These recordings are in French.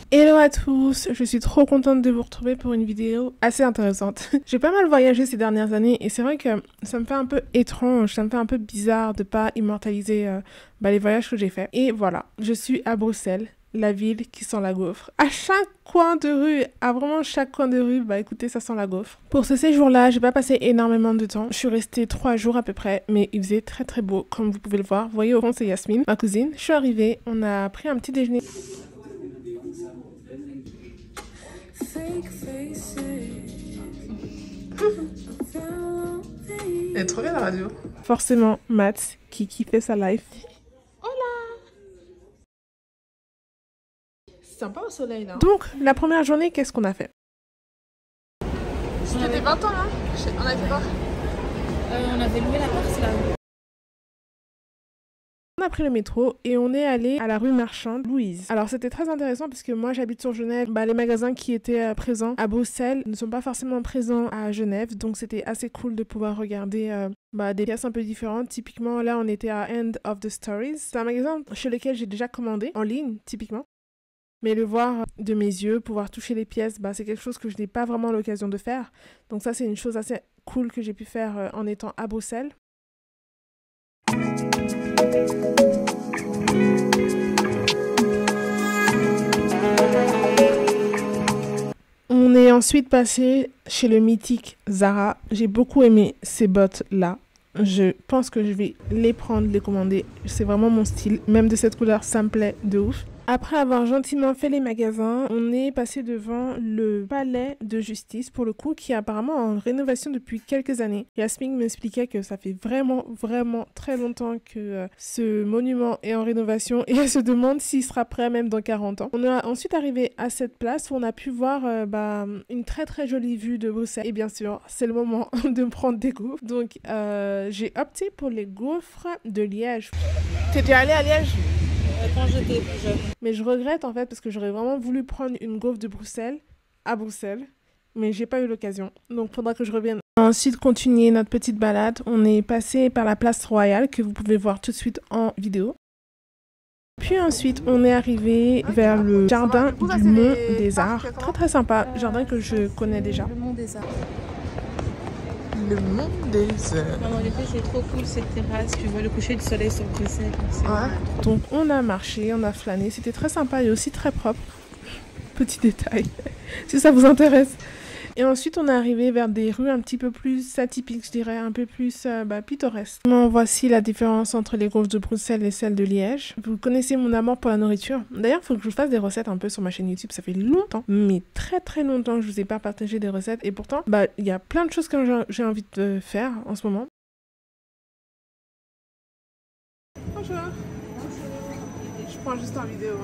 Hello à tous, je suis trop contente de vous retrouver pour une vidéo assez intéressante. J'ai pas mal voyagé ces dernières années et c'est vrai que ça me fait un peu étrange, ça me fait un peu bizarre de pas immortaliser les voyages que j'ai faits. Et voilà, je suis à Bruxelles, la ville qui sent la gaufre. À chaque coin de rue, à vraiment chaque coin de rue, écoutez, ça sent la gaufre. Pour ce séjour-là, j'ai pas passé énormément de temps. Je suis restée 3 jours à peu près, mais il faisait très très beau, comme vous pouvez le voir. Vous voyez au fond, c'est Yasmine, ma cousine. Je suis arrivée, on a pris un petit déjeuner. Elle est trop bien la radio. Forcément, Matt qui kiffait sa life. Hola! C'est sympa au soleil là. Donc, la première journée, qu'est-ce qu'on a fait? C'était des 20 ans, hein? On a fait quoi? On avait loué la place là. On a pris le métro et on est allé à la rue Marchande Louise. Alors c'était très intéressant parce que moi j'habite sur Genève. Les magasins qui étaient présents à Bruxelles ne sont pas forcément présents à Genève. Donc c'était assez cool de pouvoir regarder des pièces un peu différentes. Typiquement là on était à End of the Stories. C'est un magasin chez lequel j'ai déjà commandé en ligne typiquement. Mais le voir de mes yeux, pouvoir toucher les pièces, c'est quelque chose que je n'ai pas vraiment l'occasion de faire. Donc ça c'est une chose assez cool que j'ai pu faire en étant à Bruxelles. On est ensuite passé chez le mythique Zara. J'ai beaucoup aimé ces bottes-là. Je pense que je vais les prendre, les commander. C'est vraiment mon style. Même de cette couleur, ça me plaît de ouf. Après avoir gentiment fait les magasins, on est passé devant le palais de justice, pour le coup, qui est apparemment en rénovation depuis quelques années. Yasmine m'expliquait que ça fait vraiment très longtemps que ce monument est en rénovation et elle se demande s'il sera prêt même dans 40 ans. On est ensuite arrivé à cette place où on a pu voir une très jolie vue de Bruxelles. Et bien sûr, c'est le moment de prendre des gaufres. Donc, j'ai opté pour les gaufres de Liège. T'étais allée à Liège ? Quand j'étais plus jeune. Mais je regrette en fait parce que j'aurais vraiment voulu prendre une gaufre de Bruxelles à Bruxelles, mais j'ai pas eu l'occasion. Donc faudra que je revienne. Ensuite, continuer notre petite balade. On est passé par la place Royale que vous pouvez voir tout de suite en vidéo. Puis ensuite, on est arrivé vers le jardin du Mont des Arts. Très sympa, jardin que je connais déjà. Le Mont des Arts. Le Mont des Arts. En effet, c'est trop cool cette terrasse. Tu vois le coucher du soleil sur Bruxelles. Ouais. Donc on a marché, on a flâné. C'était très sympa et aussi très propre. Petit détail, si ça vous intéresse. Et ensuite, on est arrivé vers des rues un petit peu plus atypiques, je dirais, un peu plus pittoresques. Voici la différence entre les gaufres de Bruxelles et celles de Liège. Vous connaissez mon amour pour la nourriture. D'ailleurs, il faut que je vous fasse des recettes un peu sur ma chaîne YouTube. Ça fait longtemps, mais très longtemps que je vous ai pas partagé des recettes. Et pourtant, il y a plein de choses que j'ai envie de faire en ce moment. Bonjour. Je prends juste en vidéo.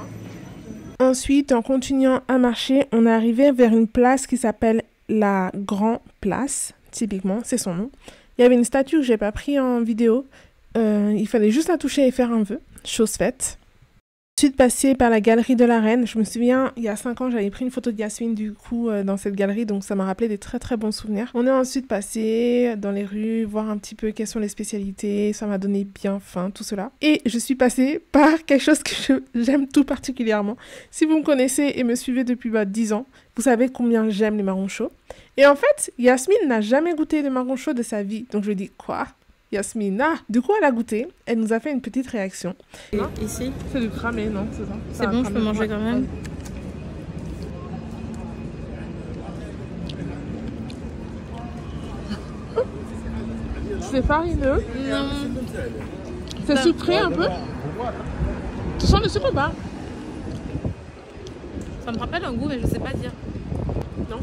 Ensuite, en continuant à marcher, on est arrivé vers une place qui s'appelle la Grand Place, typiquement, c'est son nom. Il y avait une statue que j'ai pas pris en vidéo. Il fallait juste la toucher et faire un vœu, chose faite. Ensuite, passé par la galerie de la Reine. Je me souviens, il y a 5 ans, j'avais pris une photo de Yasmine du coup dans cette galerie, donc ça m'a rappelé des très bons souvenirs. On est ensuite passé dans les rues, voir un petit peu quelles sont les spécialités, ça m'a donné bien faim, tout cela. Et je suis passée par quelque chose que j'aime tout particulièrement. Si vous me connaissez et me suivez depuis 10 ans, vous savez combien j'aime les marrons chauds. Et en fait, Yasmine n'a jamais goûté de marrons chauds de sa vie, donc je lui dis quoi ? Yasmina. Du coup, elle a goûté. Elle nous a fait une petite réaction. Ici, c'est du cramé, non? C'est ça. C'est bon, je peux manger quand même. C'est farineux. Non. C'est sucré un peu. Tu sens le sucre ou pas? Ça me rappelle un goût, mais je sais pas dire. Non.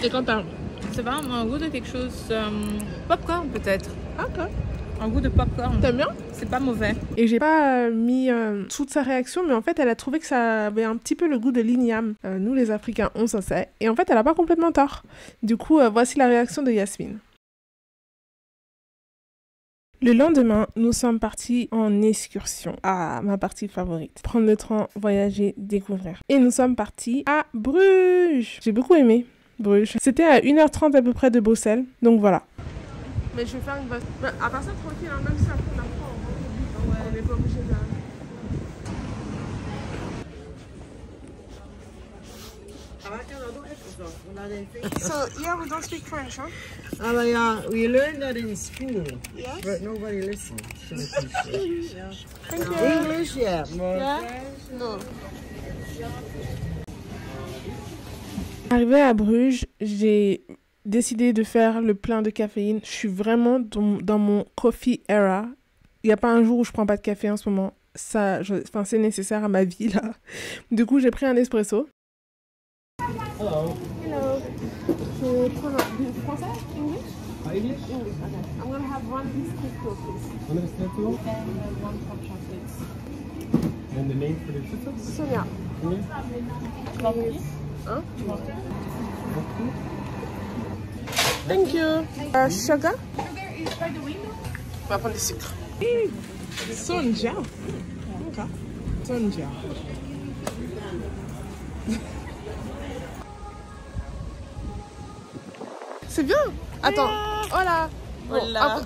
Et quand t'as... C'est pas un goût de quelque chose... popcorn peut-être. Ah, ok. Un goût de popcorn. T'aimes bien? C'est pas mauvais. Et j'ai pas mis toute sa réaction, mais en fait, elle a trouvé que ça avait un petit peu le goût de l'igname. Nous, les Africains, on s'en sait. Et en fait, elle a pas complètement tort. Du coup, voici la réaction de Yasmine. Le lendemain, nous sommes partis en excursion. Ah, ma partie favorite. Prendre le train, voyager, découvrir. Et nous sommes partis à Bruges. J'ai beaucoup aimé Bruges. C'était à 1h30 à peu près de Bruxelles. Donc voilà. Mais je vais faire une bonne... à part ça, tranquille, hein, même si après on apprend, on rentre vite, on n'est pas obligé de... So, yeah, we don't speak French, huh? We learned that in school, Yes. but nobody listens to the teacher. Yeah. Thank you. English, yeah. Yeah? No. Arrivé à Bruges, j'ai décidé de faire le plein de caféine. Je suis vraiment dans mon coffee era. Il n'y a pas un jour où je prends pas de café en ce moment. Ça, c'est nécessaire à ma vie là. Du coup, j'ai pris un espresso. Hello. Hello. Je prends un français, English? English? English, okay. I'm gonna have one espresso, please. One espresso. And one hot chocolate. And the name for the pizza? Sonia. Please. Hein? Thank you. Sugar? Sugar is by the window. On va prendre du sucre. Sonja. Ok. Sonja. C'est bien. Attends. Voilà. Bon, Voilà.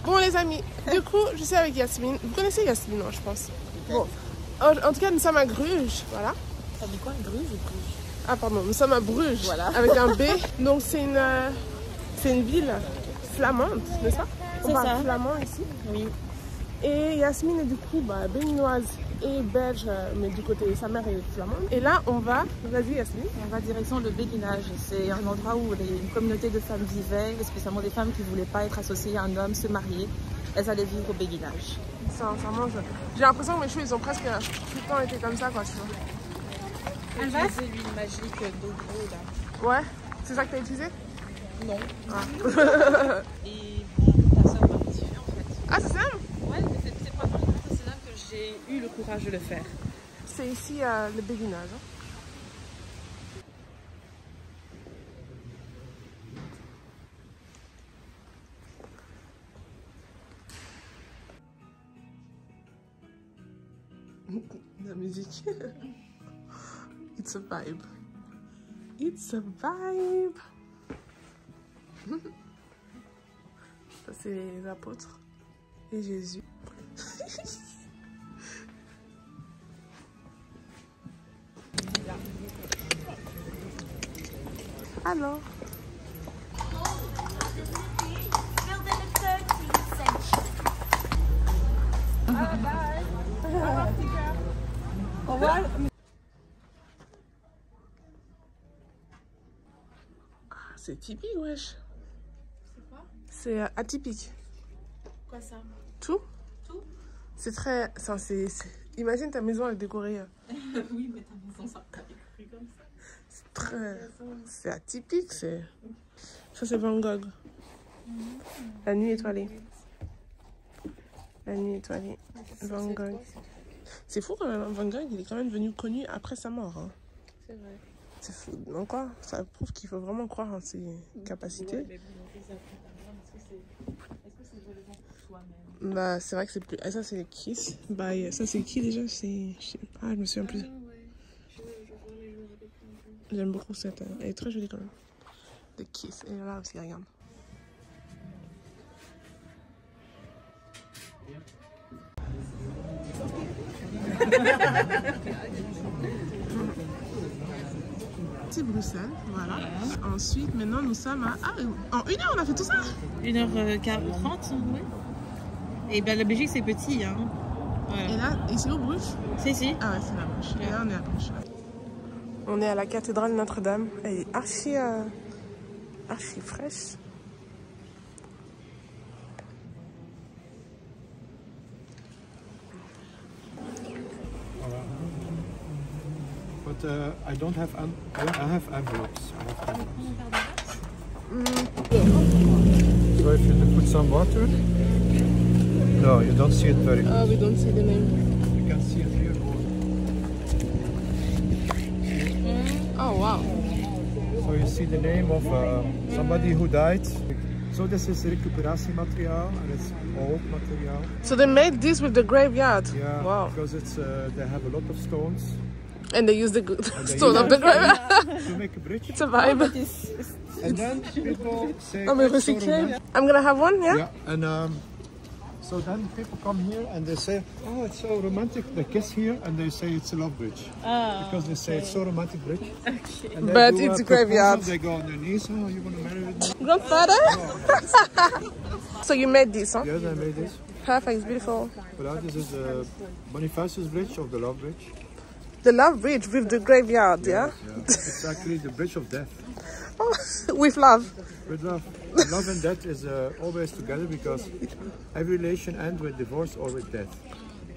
bon les amis, du coup je suis avec Yasmine. Vous connaissez Yasmine, non, je pense. Bon. En tout cas nous sommes à Bruges. Voilà. Ça dit quoi, Bruges ou Bruges? Ah pardon, nous sommes à Bruges. Voilà. Avec un B. Donc c'est une ville flamande, n'est-ce pas? On C'est parle ça. flamand ici. Oui. Et Yasmine est du coup béninoise et belge, mais du côté sa mère est flamande. Et là on va, vas-y Yasmine. On va direction le béguinage. C'est un endroit où une communauté de femmes vivaient, spécialement des femmes qui ne voulaient pas être associées à un homme, se marier. Elles allaient vivre au béguinage. Sincèrement, j'ai l'impression que mes cheveux ils ont presque tout le temps été comme ça, quoi, tu vois. J'ai utilisé l'huile magique d'Ogro là. Ouais, c'est ça que t'as utilisé? Non. Ah. Et bon, ta soeur m'a motivé en fait. Ah, c'est ça? Ouais, c'est pas vraiment c'est là que j'ai eu le courage de le faire. C'est ici le béguinage. Hein. La musique. It's a vibe. It's a vibe. Ça, c'est les apôtres et Jésus. Alors. Au revoir. C'est typique, wesh. C'est quoi? C'est atypique. Quoi ça? Tout? Tout? C'est très... Ça, Imagine ta maison avec décorée. Oui, mais ta maison, ça pas décoré comme ça. C'est très... C'est atypique, c'est... Ça, c'est Van Gogh. La nuit étoilée. La nuit étoilée. Van Gogh. C'est fou quand même, Van Gogh, il est quand même devenu connu après sa mort. Hein. C'est vrai. C'est fou. Donc quoi, ça prouve qu'il faut vraiment croire en ses capacités. Ouais, mais bon, est-ce que c'est relevant pour soi-même? Bah, c'est vrai que c'est plus... Ah, ça, c'est Kiss. Bah, ça, c'est qui déjà? C'est... Je sais pas, je me souviens plus. Ouais. Je vois les jours avec un peu. J'aime beaucoup cette... Elle est très jolie quand même. De Kiss. Et là aussi, regarde. C'est Bruxelles, voilà. Ensuite, maintenant, nous sommes à... Ah, en 1 heure, on a fait tout ça? 1h30, oui. Et ben la Belgique, c'est petit, hein. Voilà. Et là, ici au Bruges? Si. Ah ouais, c'est la Bruges. Et là, on est à Bruges. On est à la cathédrale Notre-Dame. Elle est archi fraîche. But I don't have. I have envelopes. So if you put some water. No, you don't see it very good. Oh, we don't see the name. You can see it here. Oh, wow. So you see the name of somebody who died. So this is recuperatiemateriaal and it's old material. So they made this with the graveyard? Yeah, Wow. because they have a lot of stones. And they use the they stone use of the graveyard. To make a bridge. It's a vibe. And then people say... Oh, mais recyclé. I'm gonna have one, yeah? Yeah, and So then people come here and they say, oh, it's so romantic. They kiss here and they say it's a love bridge. Because they say it's so romantic bridge. Okay. And they But do it's a a graveyard. proposal, They go on their knees. Oh, you want to marry with me? Grandfather? So you made this, huh? Yes, I made this. Perfect, it's beautiful. Voilà, this is the Bonifacius Bridge of the Love Bridge. The love bridge with the graveyard, yeah? It's actually the bridge of death. With love. With love. Love and death is always together because every relation ends with divorce or with death.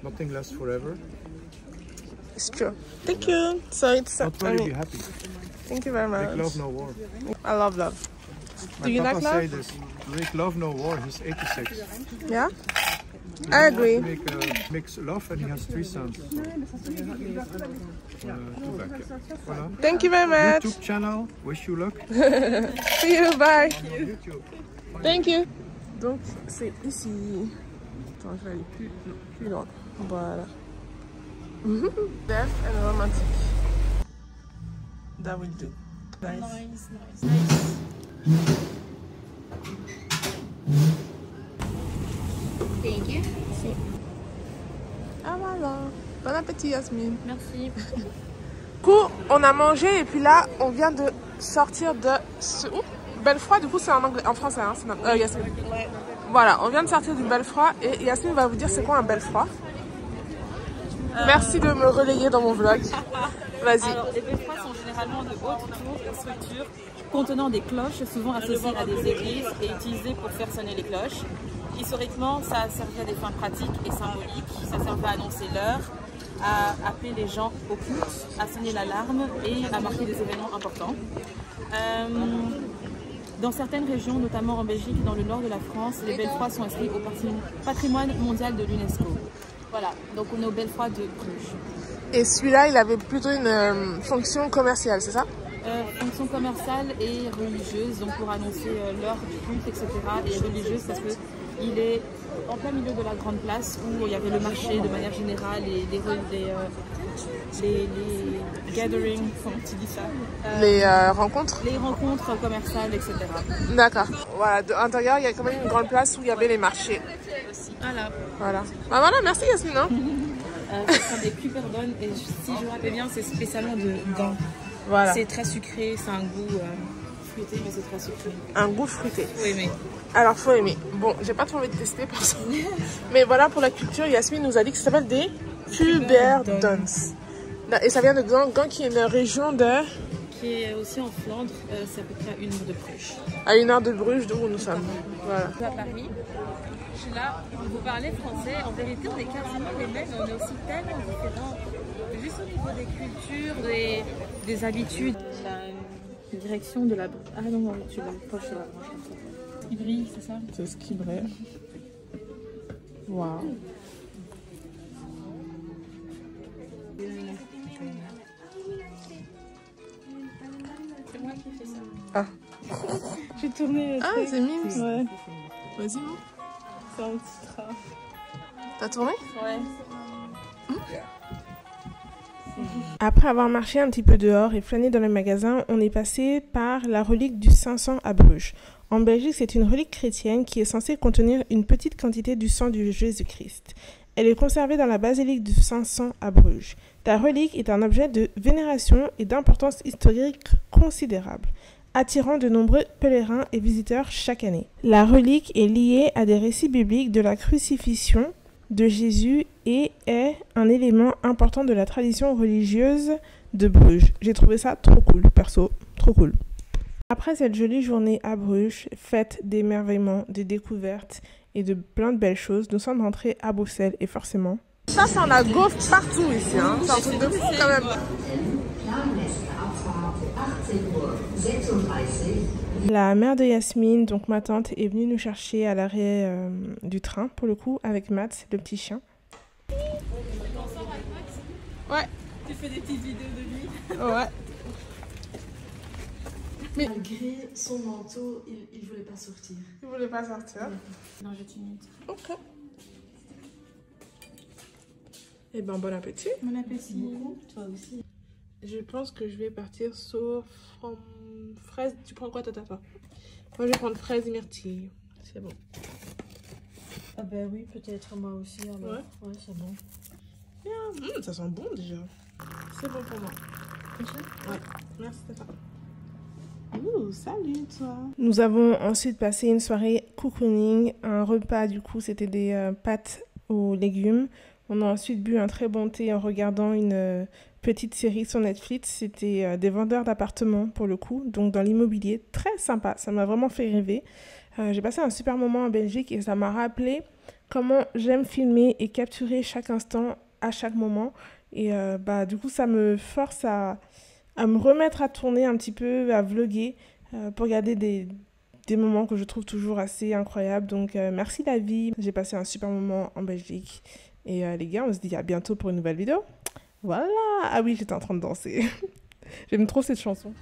Nothing lasts forever. It's true. Thank you. So it's Not really be happy. thank you very much. Make love, no war. I love love. My Do you papa like say love? this. Make love, no war. He's 86. Yeah? I agree. He makes love and he has 3 sons. Two back, yeah. Voilà. Thank you very much. YouTube channel. Wish you luck. See you, bye. YouTube. Thank you. Donc, c'est ici. Attends, je vais aller plus loin. Voilà. Death and romantic. That will do. Nice. Thank you. Si. Ah voilà. Bon appétit, Yasmine. Merci. Du coup, on a mangé et puis là, on vient de sortir de ce... Ouh, Belfroid, du coup, c'est en anglais, en français, hein, c'est Yasmine. Ouais. Voilà, on vient de sortir du Belfroid et Yasmine va vous dire c'est quoi un Belfroid. Merci de me relayer dans mon vlog. Vas-y. Alors, les beffrois sont généralement de hautes tours, structures contenant des cloches, souvent associées à des églises et utilisées pour faire sonner les cloches. Historiquement, ça servait à des fins pratiques et symboliques. Ça servait à annoncer l'heure, à appeler les gens au culte, à sonner l'alarme et à marquer des événements importants. Dans certaines régions, notamment en Belgique et dans le nord de la France, les beffrois sont inscrits au patrimoine mondial de l'UNESCO. Voilà, donc on est au Belfroid de Bruges. Et celui-là, il avait plutôt une fonction commerciale, c'est ça? Fonction commerciale et religieuse, donc pour annoncer l'heure du culte, etc. Et religieuse parce qu'il est en plein milieu de la grande place où il y avait le marché de manière générale et les gatherings, comment tu dis ça, Les rencontres? les rencontres commerciales, etc. D'accord. Voilà, de l'intérieur, il y a quand même une grande place où il y avait les marchés. Voilà. Voilà. Bah voilà, merci Yasmine. Hein. Ce sont des cuperdonnes et si je me rappelle bien, c'est spécialement de gants. Voilà. C'est très sucré, c'est un goût fruité, mais c'est très sucré. Un goût fruité. Faut aimer. Alors, faut aimer. Bon, j'ai pas trop envie de tester perso. Mais voilà, pour la culture, Yasmine nous a dit que ça s'appelle des cuperdonnes. Et ça vient de Gand, qui est une région de... Qui est aussi en Flandre, c'est à peu près à 1 heure de Bruges. À 1 heure de Bruges, d'où nous sommes. Voilà. Je suis à Paris, je suis là, vous parlez français, en vérité on est quasiment les mêmes, on est aussi tellement différents. Juste au niveau des cultures, des habitudes. La direction de la... Ah non, tu l'approches de la branche comme ça. Il brille, c'est ça? C'est ce qui brille. Waouh. C'est moi qui fais ça. Ah. J'ai tourné. Ah, c'est mime. Ouais. Vas-y, non? C'est un petit train. T'as tourné? Ouais. Après avoir marché un petit peu dehors et flâné dans les magasins, on est passé par la relique du 500 à Bruges. En Belgique, c'est une relique chrétienne qui est censée contenir une petite quantité du sang de Jésus-Christ. Elle est conservée dans la basilique du 500 à Bruges. La relique est un objet de vénération et d'importance historique considérable, attirant de nombreux pèlerins et visiteurs chaque année. La relique est liée à des récits bibliques de la crucifixion de Jésus et est un élément important de la tradition religieuse de Bruges. J'ai trouvé ça trop cool, perso, trop cool. Après cette jolie journée à Bruges, faite d'émerveillement, de découvertes et de plein de belles choses, nous sommes rentrés à Bruxelles et forcément... Ça, c'est en a gaufre partout ici, hein. C'est un truc de fou quand même. La mère de Yasmine, donc ma tante, est venue nous chercher à l'arrêt du train, pour le coup, avec Matt, le petit chien. Ouais. Tu fais des petites vidéos de lui. Ouais. Mais malgré son manteau, il voulait pas sortir. Il voulait pas sortir. Non, je t'imite. Ok. Eh ben, bon appétit. Mon appétit. Toi aussi. Je pense que je vais partir sur fraise. Tu prends quoi, toi? Moi, je vais prendre fraise et myrtille. C'est bon. Ah ben oui, peut-être moi aussi alors. Ouais, c'est bon. Bien. Ça sent bon déjà. C'est bon pour moi. Ouais, merci Stéphane. Ouh, salut toi. Nous avons ensuite passé une soirée cocooning, un repas du coup c'était des pâtes aux légumes. On a ensuite bu un très bon thé en regardant une petite série sur Netflix. C'était des vendeurs d'appartements pour le coup, donc dans l'immobilier. Très sympa, ça m'a vraiment fait rêver. J'ai passé un super moment en Belgique et ça m'a rappelé comment j'aime filmer et capturer chaque instant à chaque moment. Et du coup ça me force à me remettre à tourner un petit peu, à vlogger pour garder des moments que je trouve toujours assez incroyables. Donc merci la vie, j'ai passé un super moment en Belgique. Et les gars, on se dit à bientôt pour une nouvelle vidéo. Voilà. Ah oui, j'étais en train de danser. J'aime trop cette chanson.